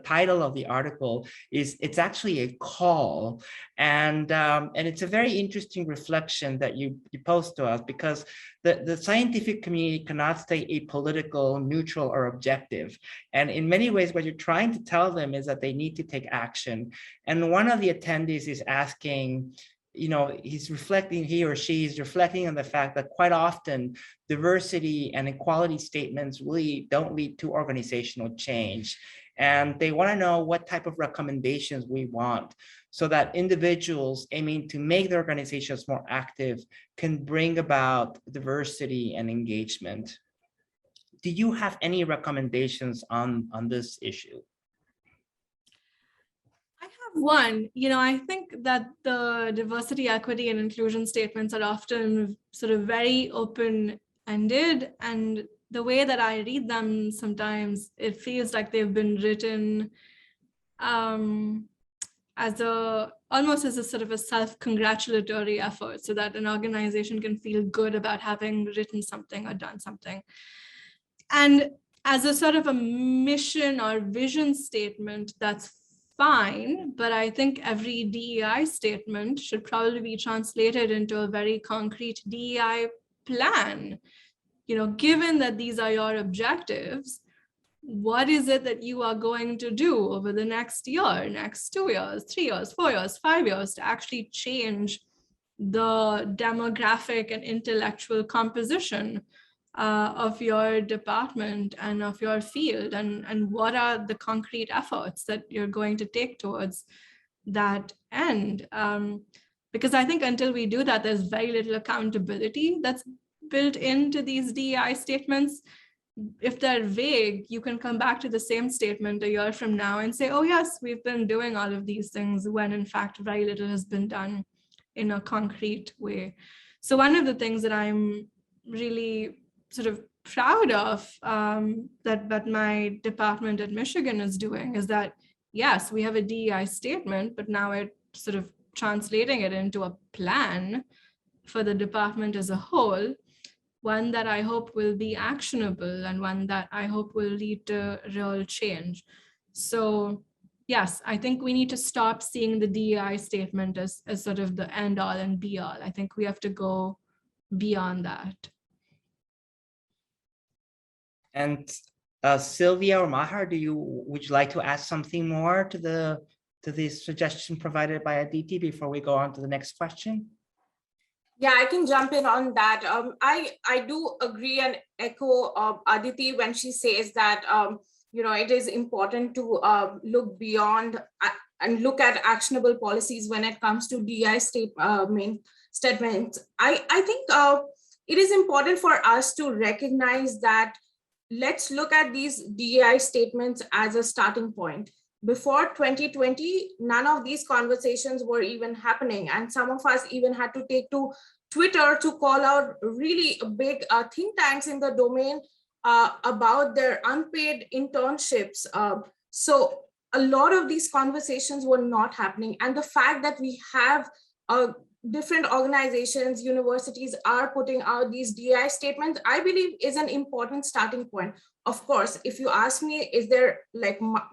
title of the article it's actually a call. And it's a very interesting reflection that you post to us, because the scientific community cannot stay apolitical, neutral, or objective. And in many ways, what you're trying to tell them is that they need to take action. And one of the attendees is asking, he or she is reflecting on the fact that quite often diversity and equality statements really don't lead to organizational change. And they want to know what type of recommendations we want, so that individuals aiming to make their organizations more active can bring about diversity and engagement. Do you have any recommendations on this issue? I have one. I think that the diversity, equity, and inclusion statements are often sort of very open-ended, and the way that I read them sometimes, it feels like they've been written almost as a sort of a self-congratulatory effort, so that an organization can feel good about having written something or done something. And as a sort of a mission or vision statement, that's fine, but I think every DEI statement should probably be translated into a very concrete DEI plan, given that these are your objectives, what is it that you are going to do over the next year, next 2 years, 3 years, 4 years, 5 years to actually change the demographic and intellectual composition of your department and of your field, and what are the concrete efforts that you're going to take towards that end? Because I think until we do that, there's very little accountability that's built into these DEI statements. If they're vague, you can come back to the same statement a year from now and say, oh yes, we've been doing all of these things, when in fact very little has been done in a concrete way. So one of the things that I'm really sort of proud of that my department at Michigan is doing is that, yes, we have a DEI statement, but now we're sort of translating it into a plan for the department as a whole, one that I hope will be actionable and one that I hope will lead to real change. So yes, I think we need to stop seeing the DEI statement as sort of the end all and be all. I think we have to go beyond that. And Sylvia or Maher, would you like to add something more to the suggestion provided by Aditi before we go on to the next question? Yeah, I can jump in on that. I do agree and echo Aditi when she says that it is important to look beyond and look at actionable policies when it comes to DEI statements. I think it is important for us to recognize that let's look at these DEI statements as a starting point. Before 2020, none of these conversations were even happening. And some of us even had to take to Twitter to call out really big think tanks in the domain about their unpaid internships. So a lot of these conversations were not happening. And the fact that we have different organizations, universities are putting out these DEI statements, I believe is an important starting point. Of course, if you ask me, there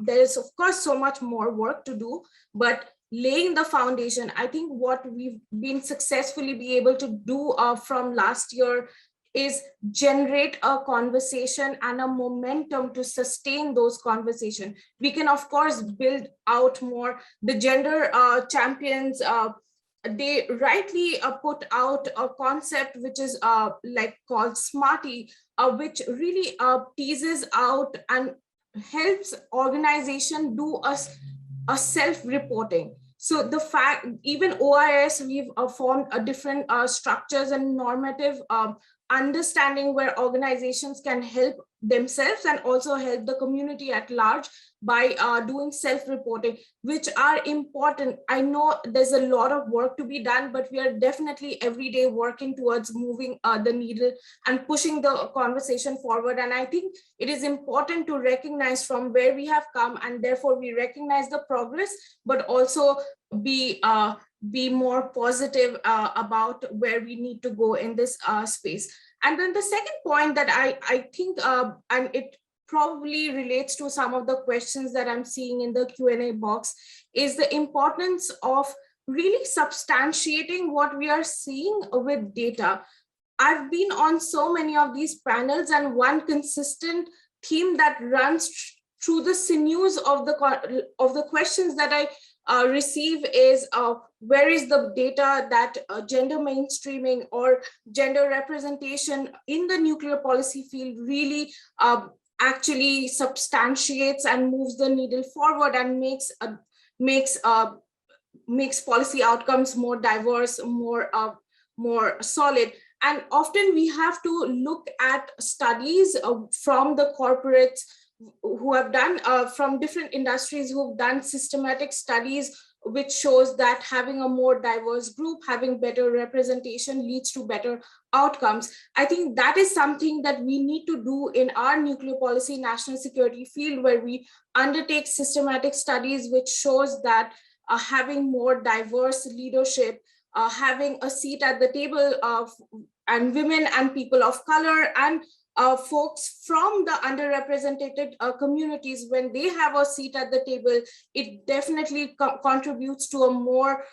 is of course so much more work to do, but laying the foundation, I think what we've been successfully be able to do from last year is generate a conversation and a momentum to sustain those conversations. We can of course build out more. The gender champions, they rightly put out a concept which is called Smarty, which really teases out and helps organization do a self-reporting. So the fact, even OIS, we've formed a different structures and normative understanding where organizations can help themselves and also help the community at large by doing self-reporting, which are important. I know there's a lot of work to be done, but we are definitely every day working towards moving the needle and pushing the conversation forward. And I think it is important to recognize from where we have come, and therefore we recognize the progress, but also be more positive about where we need to go in this space. And then the second point that I think, and it probably relates to some of the questions that I'm seeing in the Q&A box, is the importance of really substantiating what we are seeing with data. I've been on so many of these panels, and one consistent theme that runs through the sinews of the questions that I receive is where is the data that gender mainstreaming or gender representation in the nuclear policy field really actually substantiates and moves the needle forward and makes policy outcomes more diverse, more solid. And often we have to look at studies from the corporates who have done, from different industries who've done systematic studies, which shows that having a more diverse group, having better representation leads to better outcomes. I think that is something that we need to do in our nuclear policy, national security field, where we undertake systematic studies, which shows that having more diverse leadership, having a seat at the table and women and people of color and folks from the underrepresented communities, when they have a seat at the table, it definitely contributes to a more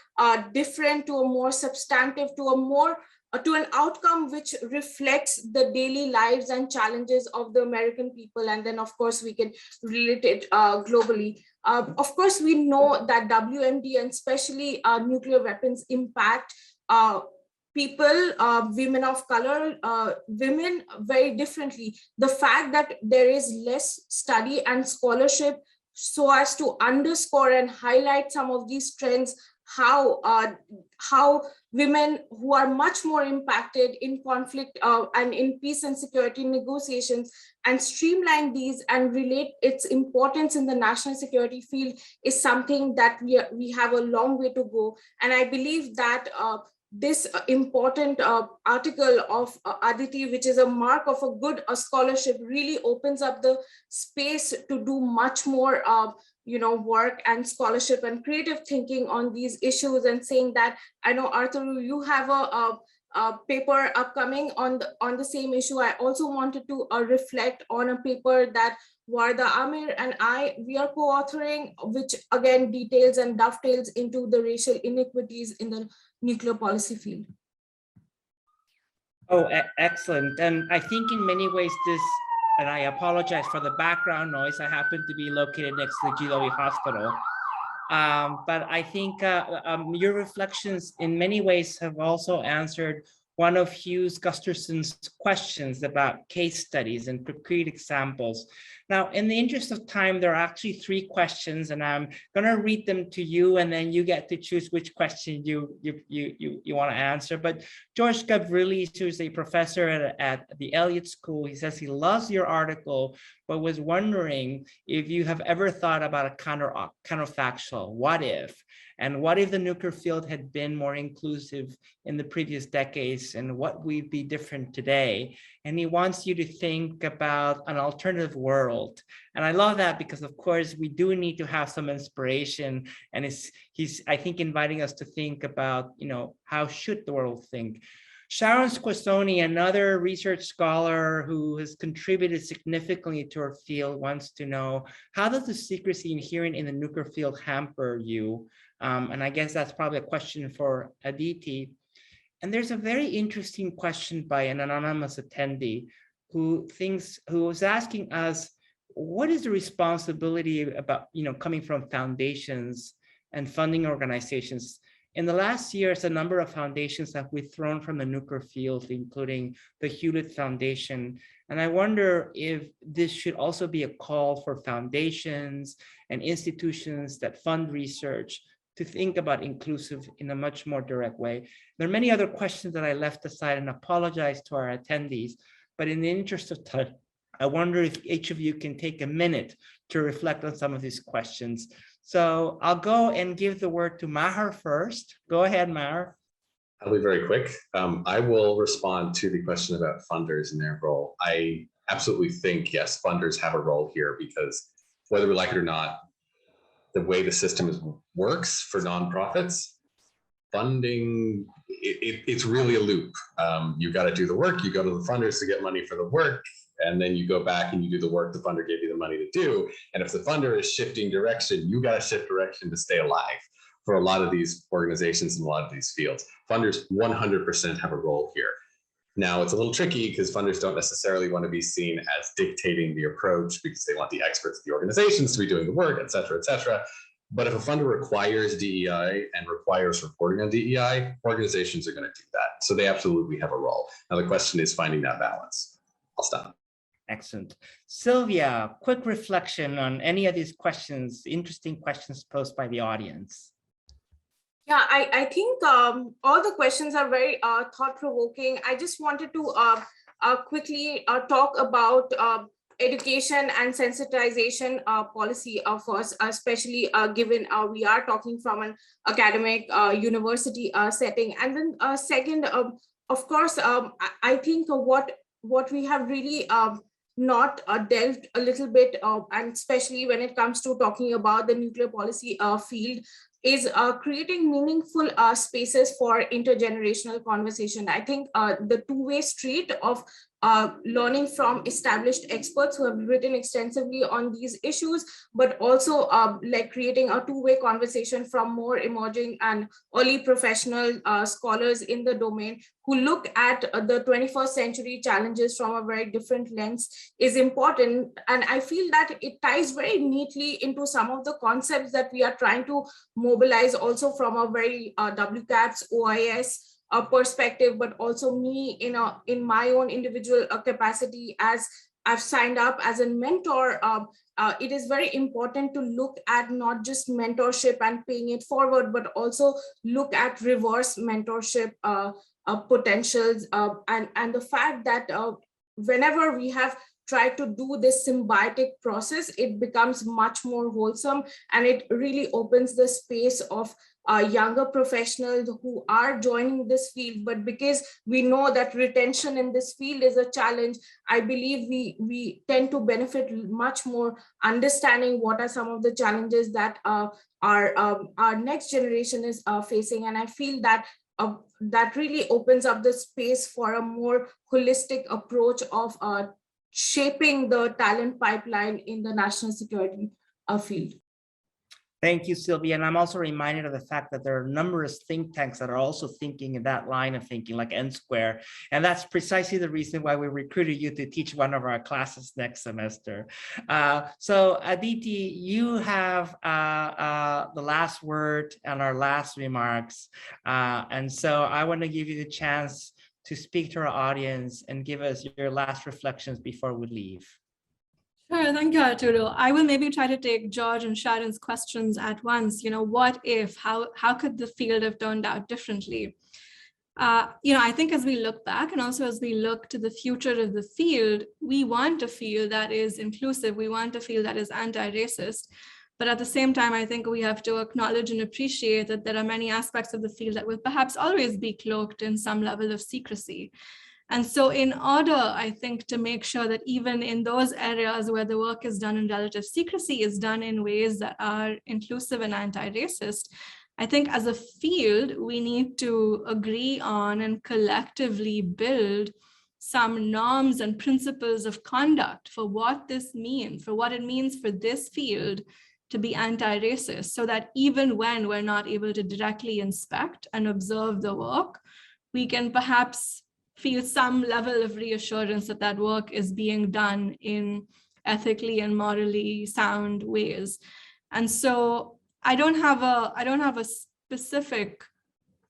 different, to a more substantive, to an outcome which reflects the daily lives and challenges of the American people. And then, of course, we can relate it globally. Of course, we know that WMD and especially nuclear weapons impact people, women of color, women very differently. The fact that there is less study and scholarship so as to underscore and highlight some of these trends, how women who are much more impacted in conflict and in peace and security negotiations, and streamline these and relate its importance in the national security field, is something that we have a long way to go. And I believe that this important article of Aditi, which is a mark of a good scholarship, really opens up the space to do much more work and scholarship and creative thinking on these issues. And saying that, I know, Arturo, you have a paper upcoming on the same issue. I also wanted to reflect on a paper that Warda Amir and we are co-authoring, which again details and dovetails into the racial inequities in the nuclear policy field. Oh, excellent. And I think in many ways this, and I apologize for the background noise, I happen to be located next to the GW Hospital. But I think your reflections in many ways have also answered one of Hugh Gusterson's questions about case studies and concrete examples. Now, in the interest of time, there are actually 3 questions, and I'm going to read them to you, and then you get to choose which question you want to answer. But George Gavrilis, who's a professor at the Elliott School, he says he loves your article, but was wondering if you have ever thought about a counterfactual. What if? And what if the nuclear field had been more inclusive in the previous decades, and what would be different today? And he wants you to think about an alternative world. And I love that because, of course, we do need to have some inspiration. And he's, I think, inviting us to think about, how should the world think? Sharon Squassoni, another research scholar who has contributed significantly to our field, wants to know, how does the secrecy inherent in the nuclear field hamper you? And I guess that's probably a question for Aditi. And there's a very interesting question by an anonymous attendee who was asking us, what is the responsibility about, coming from foundations and funding organizations? In the last years, a number of foundations have withdrawn from the nuclear field, including the Hewlett Foundation. And I wonder if this should also be a call for foundations and institutions that fund research to think about inclusive in a much more direct way. There are many other questions that I left aside, and apologize to our attendees, but in the interest of time, I wonder if each of you can take a minute to reflect on some of these questions. So I'll go and give the word to Maher first. Go ahead, Maher. I'll be very quick. I will respond to the question about funders and their role. I absolutely think, yes, funders have a role here, because whether we like it or not, the way the system works for nonprofits, funding, it's really a loop. You got to do the work, you go to the funders to get money for the work, and then you go back and you do the work the funder gave you the money to do. And if the funder is shifting direction, you got to shift direction to stay alive for a lot of these organizations and a lot of these fields. Funders 100% have a role here. Now, it's a little tricky because funders don't necessarily want to be seen as dictating the approach, because they want the experts of the organizations to be doing the work, et cetera, et cetera. But if a funder requires DEI and requires reporting on DEI, organizations are going to do that. So they absolutely have a role. Now, the question is finding that balance. I'll stop. Excellent. Sylvia, quick reflection on any of these questions, interesting questions posed by the audience. Yeah, I think all the questions are very thought-provoking. I just wanted to quickly talk about education and sensitization policy first, especially given we are talking from an academic university setting. And then second, of course, I think what we have really not delved a little bit, and especially when it comes to talking about the nuclear policy field, is creating meaningful spaces for intergenerational conversation. I think the two-way street of learning from established experts who have written extensively on these issues, but also like creating a two-way conversation from more emerging and early professional scholars in the domain who look at the 21st century challenges from a very different lens is important. And I feel that it ties very neatly into some of the concepts that we are trying to mobilize also from a very WCAPS, OIS, a perspective, but also me in my own individual capacity as I've signed up as a mentor. It is very important to look at not just mentorship and paying it forward, but also look at reverse mentorship potentials and the fact that whenever we have tried to do this symbiotic process, it becomes much more wholesome, and it really opens the space of younger professionals who are joining this field. But because we know that retention in this field is a challenge, I believe we tend to benefit much more understanding what are some of the challenges that our next generation is facing. And I feel that that really opens up the space for a more holistic approach of shaping the talent pipeline in the national security field. Thank you, Sylvia. And I'm also reminded of the fact that there are numerous think tanks that are also thinking in that line of thinking, like N Square. And that's precisely the reason why we recruited you to teach one of our classes next semester. So Aditi, you have the last word and our last remarks. And so I want to give you the chance to speak to our audience and give us your last reflections before we leave. Sure, thank you, Arturo. I will maybe try to take George and Sharon's questions at once. What if, how could the field have turned out differently? I think as we look back and also as we look to the future of the field, we want a field that is inclusive. We want a field that is anti-racist. But at the same time, I think we have to acknowledge and appreciate that there are many aspects of the field that will perhaps always be cloaked in some level of secrecy. And so in order, I think, to make sure that even in those areas where the work is done in relative secrecy is done in ways that are inclusive and anti-racist, I think as a field, we need to agree on and collectively build some norms and principles of conduct for what this means, for what it means for this field to be anti-racist, so that even when we're not able to directly inspect and observe the work, we can perhaps feel some level of reassurance that that work is being done in ethically and morally sound ways. And so I don't have a specific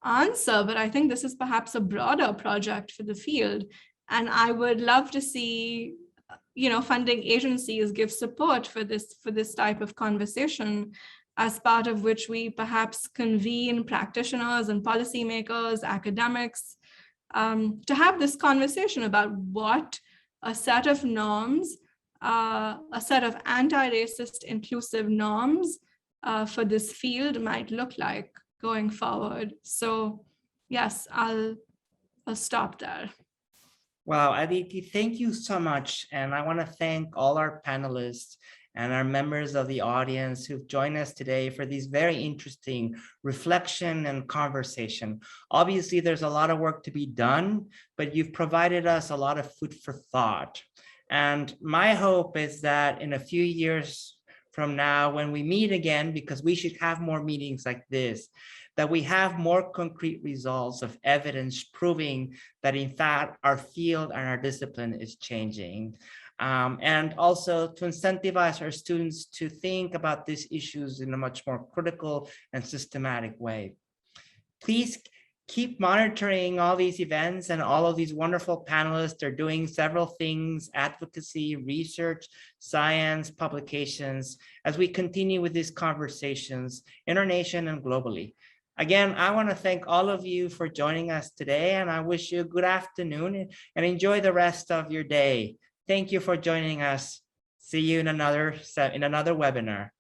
answer, but I think this is perhaps a broader project for the field. And I would love to see, funding agencies give support for this type of conversation, as part of which we perhaps convene practitioners and policymakers, academics, to have this conversation about what a set of norms, a set of anti-racist inclusive norms for this field might look like going forward. So yes, I'll stop there. Wow, Aditi, thank you so much. And I want to thank all our panelists and our members of the audience who've joined us today for these very interesting reflection and conversation. Obviously, there's a lot of work to be done, but you've provided us a lot of food for thought. And my hope is that in a few years from now, when we meet again, because we should have more meetings like this, that we have more concrete results of evidence proving that in fact our field and our discipline is changing. And also to incentivize our students to think about these issues in a much more critical and systematic way. Please keep monitoring all these events, and all of these wonderful panelists are doing several things: advocacy, research, science, publications, as we continue with these conversations in our nation and globally. Again, I want to thank all of you for joining us today, and I wish you a good afternoon and enjoy the rest of your day. Thank you for joining us. See you in another webinar.